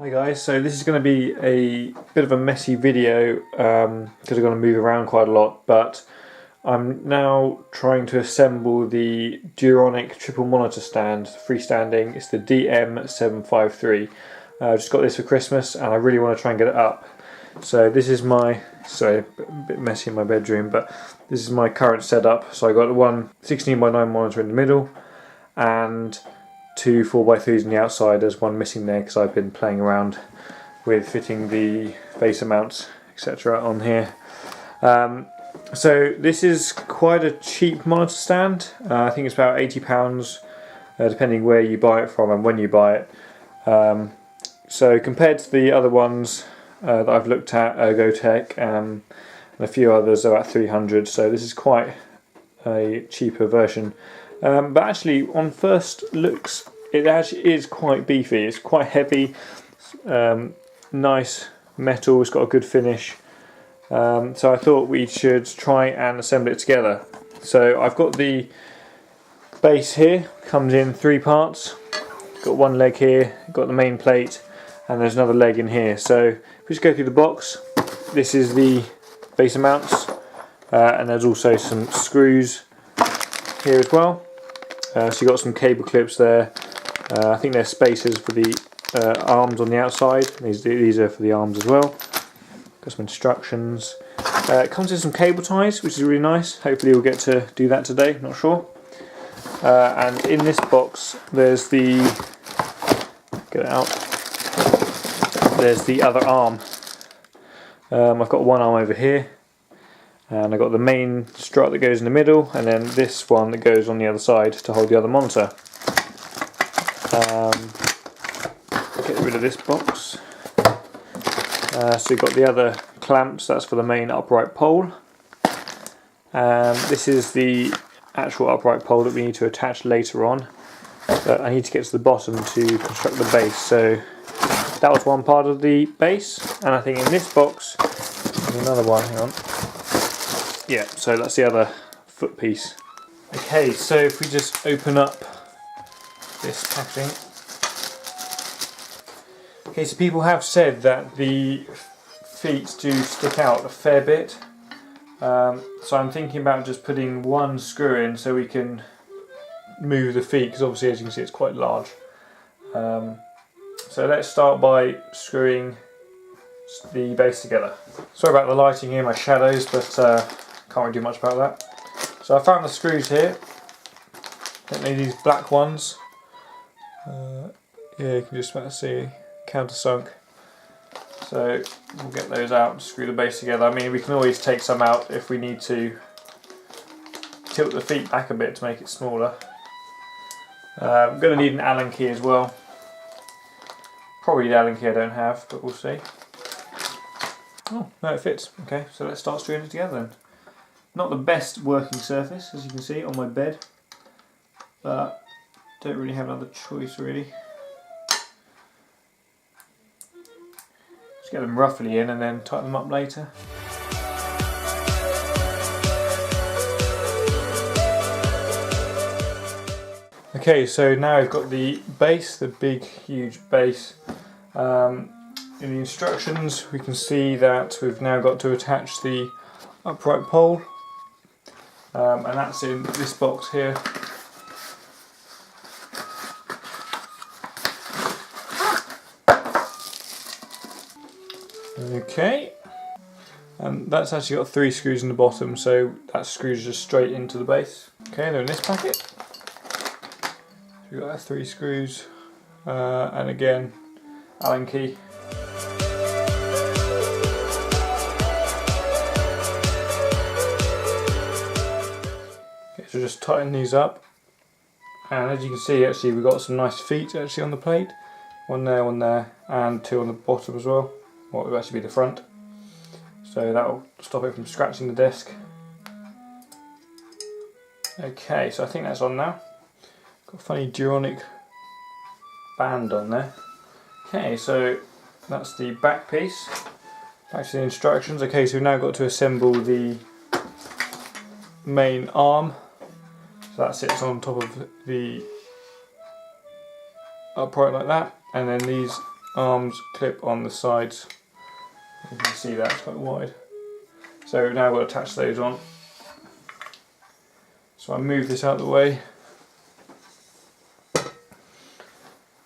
Hi guys, so this is going to be a bit of a messy video because I'm going to move around quite a lot, but I'm now trying to assemble the Duronic triple monitor stand, freestanding. It's the DM753. I just got this for Christmas and I really want to try and get it up. So this is my, sorry, a bit messy in my bedroom, but this is my current setup. So I got one 16:9 monitor in the middle and two 4x3s on the outside. There's one missing there because I've been playing around with fitting the facer mounts etc. on here. So this is quite a cheap monitor stand. I think it's about £80 depending where you buy it from and when you buy it. So compared to the other ones that I've looked at, GoTech and a few others, are about 300. So this is quite a cheaper version. But actually, on first looks, it actually is quite beefy. It's quite heavy, nice metal. It's got a good finish. So I thought we should try and assemble it together. So I've got the base here. Comes in 3 parts. Got one leg here. Got the main plate, and there's another leg in here. So if we just go through the box, this is the facer mounts, and there's also some screws here as well. So you've got some cable clips there. I think there's spacers for the arms on the outside. These are for the arms as well. Got some instructions. It comes with some cable ties, which is really nice. Hopefully we'll get to do that today, not sure. And in this box there's the, get it out, there's the other arm. I've got one arm over here. And I've got the main strut that goes in the middle, and then this one that goes on the other side to hold the other monitor. Get rid of this box. So you've got the other clamps, that's for the main upright pole. And this is the actual upright pole that we need to attach later on. But I need to get to the bottom to construct the base. So that was one part of the base, and I think in this box there's another one, hang on. Yeah, so that's the other foot piece. Okay, so if we just open up this packaging. Okay, so people have said that the feet do stick out a fair bit. So I'm thinking about just putting one screw in so we can move the feet, because obviously as you can see it's quite large. So let's start by screwing the base together. Sorry about the lighting here, my shadows, but can't really do much about that. So I found the screws here. Don't need these black ones. Yeah, you can just about see countersunk. So we'll get those out and screw the base together. I mean, we can always take some out if we need to tilt the feet back a bit to make it smaller. I'm going to need an Allen key as well. Probably the Allen key I don't have, but we'll see. Oh, no, it fits. Okay, so let's start screwing it together then. Not the best working surface, as you can see, on my bed, but don't really have another choice really. Just get them roughly in and then tighten them up later. Okay, so now I've got the base, the big huge base. In the instructions we can see that we've now got to attach the upright pole. And that's in this box here. Okay, and that's actually got 3 screws in the bottom, so that screws just straight into the base. Okay, they're in this packet. So we've got 3 screws, and again, Allen key. So just tighten these up, and as you can see, actually we've got some nice feet actually on the plate. One there, and 2 on the bottom as well. What would actually be the front. So that will stop it from scratching the desk. Okay, so I think that's on now. Got a funny Duronic band on there. Okay, so that's the back piece. Back to the instructions. Okay, so we've now got to assemble the main arm. So that sits on top of the upright like that, and then these arms clip on the sides. You can see that, it's quite wide. So now we'll attach those on. So I move this out of the way.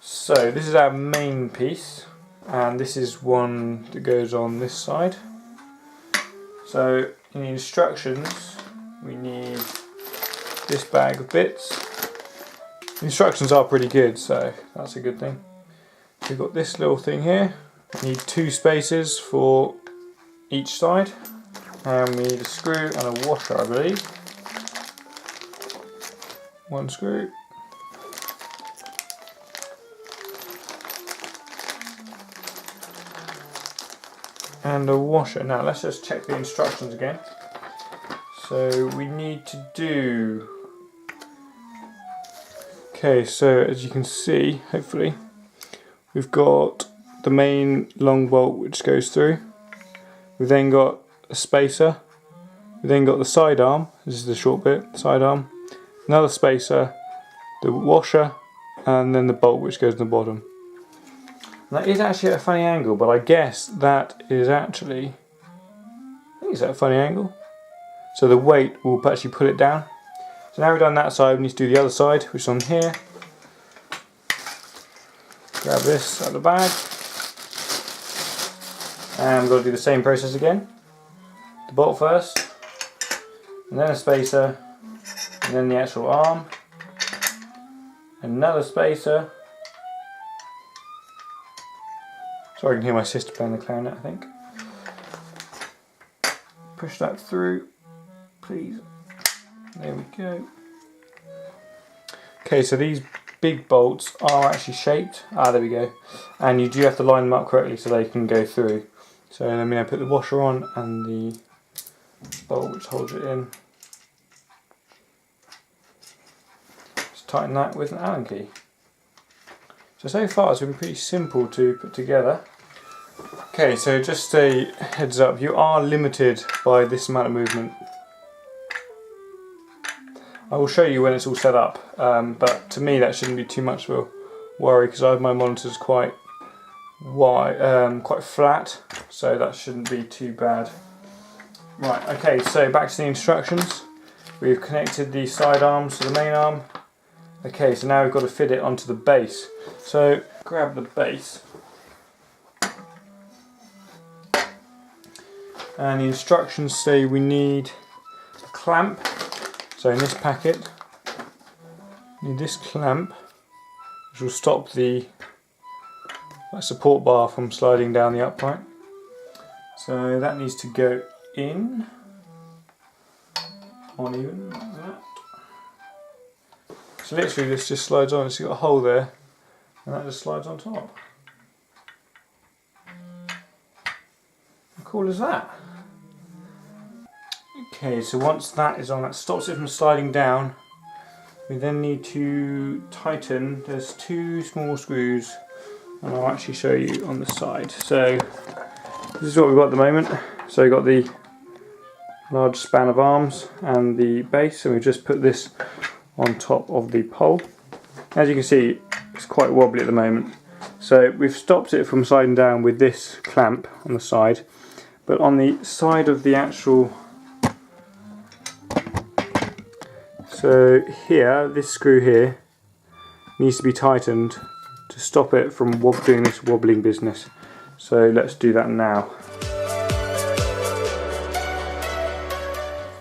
So this is our main piece, and this is one that goes on this side. So in the instructions we need this bag of bits. The instructions are pretty good, so that's a good thing. We've got this little thing here. We need 2 spacers for each side, and we need a screw and a washer, I believe. 1 screw. And a washer. Now let's just check the instructions again. So we need to do... Okay, so as you can see, hopefully, we've got the main long bolt which goes through. We've then got a spacer. We've then got the side arm. This is the short bit, the side arm. Another spacer, the washer, and then the bolt which goes in the bottom. That is actually at a funny angle, but I guess that is actually, I think it's at a funny angle. So the weight will actually pull it down. So now we've done that side, we need to do the other side, which is on here. Grab this out of the bag. And we've got to do the same process again. The bolt first, and then a spacer, and then the actual arm. Another spacer. Sorry, I can hear my sister playing the clarinet, I think. Push that through, please. There we go. Okay, so these big bolts are actually shaped. Ah, there we go. And you do have to line them up correctly so they can go through. So let me now put the washer on and the bolt which holds it in. Just tighten that with an Allen key. So far it's been pretty simple to put together. Okay, so just a heads up, you are limited by this amount of movement. I will show you when it's all set up, but to me that shouldn't be too much of a worry because I have my monitors quite wide, quite flat, so that shouldn't be too bad. Right, okay, so back to the instructions. We've connected the side arms to the main arm. Okay, so now we've got to fit it onto the base. So grab the base. And the instructions say we need a clamp. So in this packet, we need this clamp, which will stop the support bar from sliding down the upright. So that needs to go in on even like that. So literally this just slides on, so you've got a hole there, and that just slides on top. How cool is that? Okay, so once that is on, that stops it from sliding down. We then need to tighten, there's 2 small screws, and I'll actually show you on the side. So this is what we've got at the moment. So we've got the large span of arms and the base, and we've just put this on top of the pole. As you can see, it's quite wobbly at the moment. So we've stopped it from sliding down with this clamp on the side, but on the side of the actual, so here, this screw here needs to be tightened to stop it from doing this wobbling business. So let's do that now.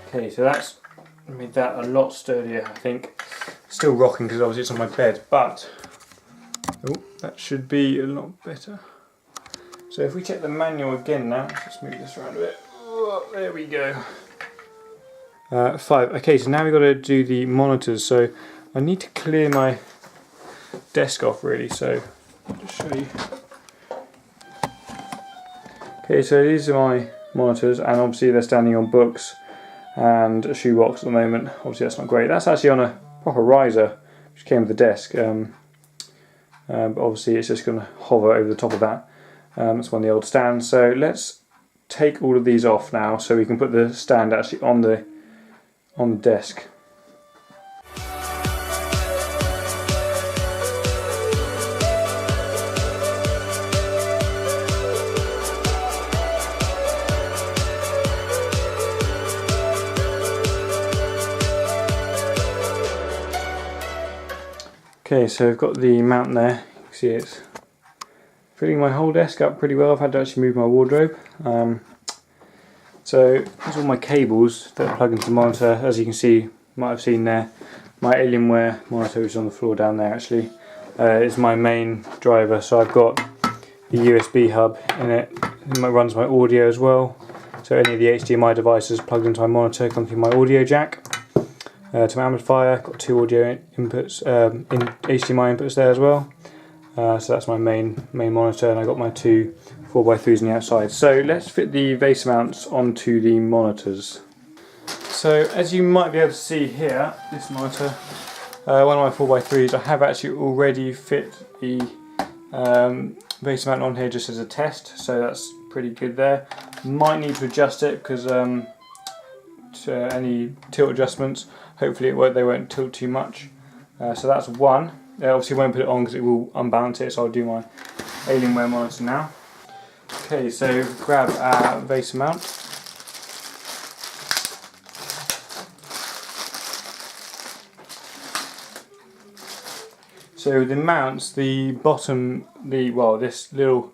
Okay, so that's made that a lot sturdier, I think. Still rocking because obviously it's on my bed, but that should be a lot better. So if we check the manual again now, let's move this around a bit. Oh, there we go. 5. Okay, so now we've got to do the monitors. So I need to clear my desk off really, so I'll just show you. Okay, so these are my monitors, and obviously they're standing on books and a shoebox at the moment. Obviously that's not great. That's actually on a proper riser which came with the desk, but obviously it's just going to hover over the top of that. That's one of the old stands. So let's take all of these off now so we can put the stand actually on the desk. Okay, so I've got the mount there. You can see it's filling my whole desk up pretty well. I've had to actually move my wardrobe. So here's all my cables that plug into the monitor. As you can see, you might have seen there, my Alienware monitor, which is on the floor down there actually, is my main driver. So I've got the USB hub in it. It runs my audio as well. So any of the HDMI devices plugged into my monitor come through my audio jack. To my amplifier, got 2 audio inputs, in HDMI inputs there as well. So that's my main monitor, and I got my 2 4x3s on the outside. So let's fit the vase mounts onto the monitors. So as you might be able to see here, this monitor, one of my 4x3s, I have actually already fit the vase mount on here just as a test, so that's pretty good there. Might need to adjust it because any tilt adjustments, hopefully they won't tilt too much. So that's one. Obviously won't put it on because it will unbalance it, so I'll do my Alienware monitor now. Okay, so grab our vase mount. So the mounts, the bottom, this little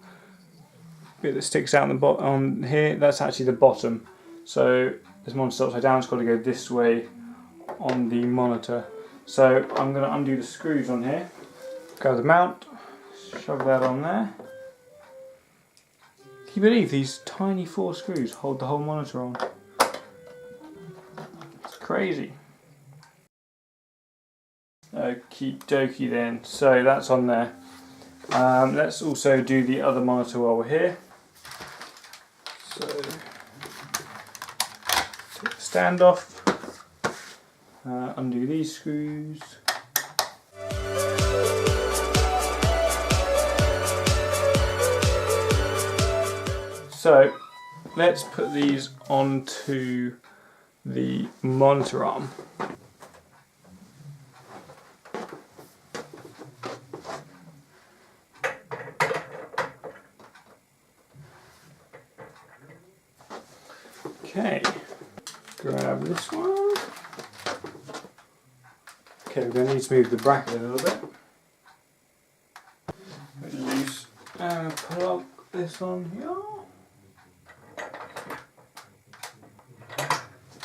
bit that sticks out on here, that's actually the bottom. So this monitor's upside down, it's got to go this way on the monitor. So I'm going to undo the screws on here, grab the mount, shove that on there. Can you believe these tiny 4 screws hold the whole monitor on? It's crazy. Okie dokie then, so that's on there. Let's also do the other monitor while we're here. So take the stand off, undo these screws. So let's put these onto the monitor arm. Okay, grab this one. Okay, we're going to need to move the bracket a little bit. Put it loose and plug this on here.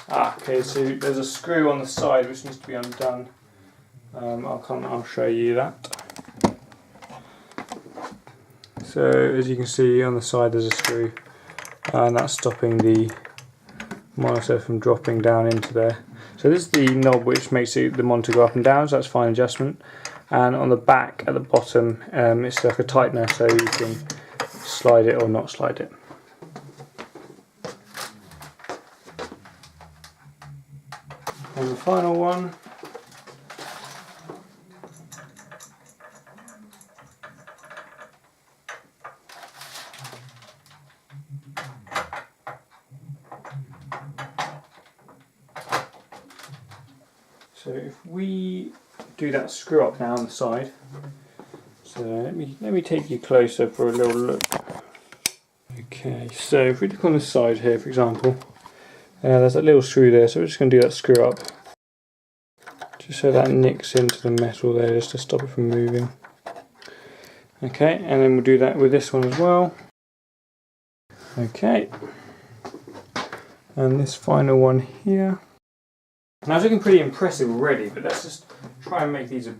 Okay, so there's a screw on the side which needs to be undone. I'll show you that. So as you can see on the side there's a screw, and that's stopping the monitor from dropping down into there. So this is the knob which makes the monitor go up and down, so that's fine adjustment. And on the back at the bottom it's like a tightener, so you can slide it or not slide it. And the final one, so if we do that screw up now on the side, so let me take you closer for a little look. Okay, so if we look on this side here, for example, there's that little screw there, so we're just going to do that screw up, just so that nicks into the metal there, just to stop it from moving. Okay, and then we'll do that with this one as well. Okay, and this final one here. Now it's looking pretty impressive already, but let's just try and make these a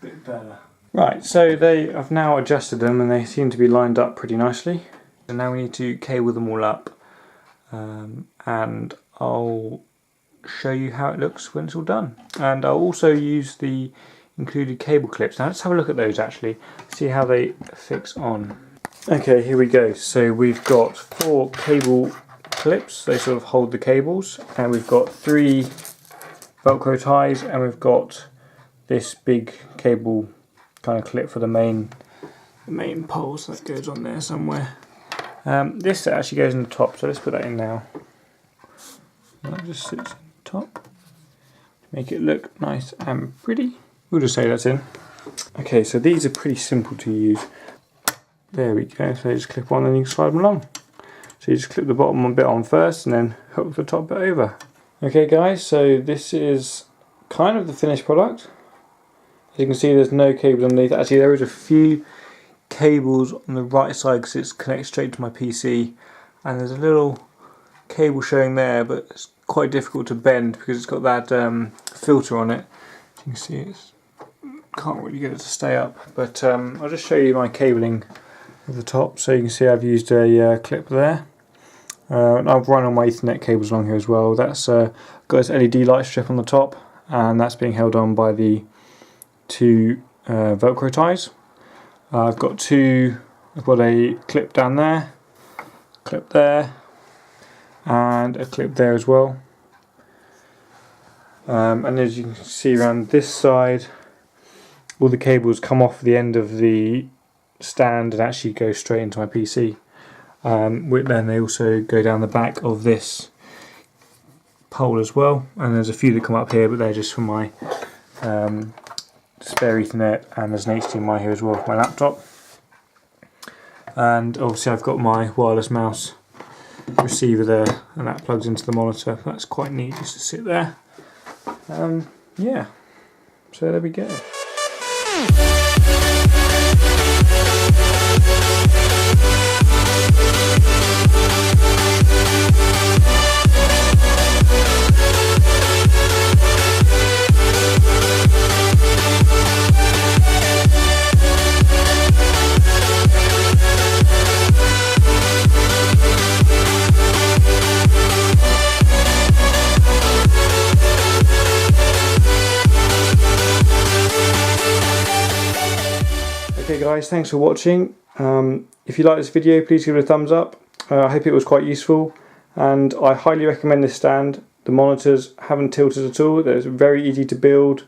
bit better. Right, so I've now adjusted them and they seem to be lined up pretty nicely. So now we need to cable them all up, and I'll show you how it looks when it's all done. And I'll also use the included cable clips. Now let's have a look at those actually, see how they fix on. Okay, here we go. So we've got 4 cable clips, they sort of hold the cables, and we've got 3 Velcro ties, and we've got this big cable kind of clip for the main poles that goes on there somewhere. This actually goes in the top, so let's put that in now. That just sits on the top to make it look nice and pretty. We'll just say that's in. Okay, so these are pretty simple to use. There we go, so they just clip on and you can slide them along. So you just clip the bottom bit on first and then hook the top bit over. Okay guys, so this is kind of the finished product. you can see there's no cables underneath. Actually there is a few cables on the right side because it's connected straight to my PC, and there's a little cable showing there, but it's quite difficult to bend because it's got that filter on it. As you can see, it's can't really get it to stay up, but I'll just show you my cabling at the top. So you can see I've used a clip there. I've run all my Ethernet cables along here as well. That's got this LED light strip on the top, and that's being held on by the two Velcro ties. I've got a clip down there, clip there, and a clip there as well. And as you can see around this side, all the cables come off the end of the stand and actually go straight into my PC. Then they also go down the back of this pole as well, and there's a few that come up here, but they're just for my spare Ethernet, and there's an HDMI here as well for my laptop. And obviously I've got my wireless mouse receiver there, and that plugs into the monitor. That's quite neat just to sit there. Yeah, so there we go. Okay guys, thanks for watching. If you like this video, please give it a thumbs up. I hope it was quite useful, and I highly recommend this stand. The monitors haven't tilted at all. It's very easy to build,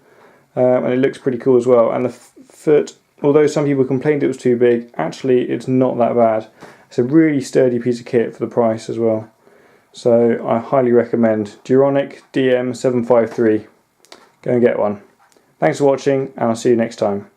and it looks pretty cool as well. And the foot, although some people complained it was too big, actually it's not that bad. It's a really sturdy piece of kit for the price as well. So I highly recommend Duronic DM753. Go and get one. Thanks for watching, and I'll see you next time.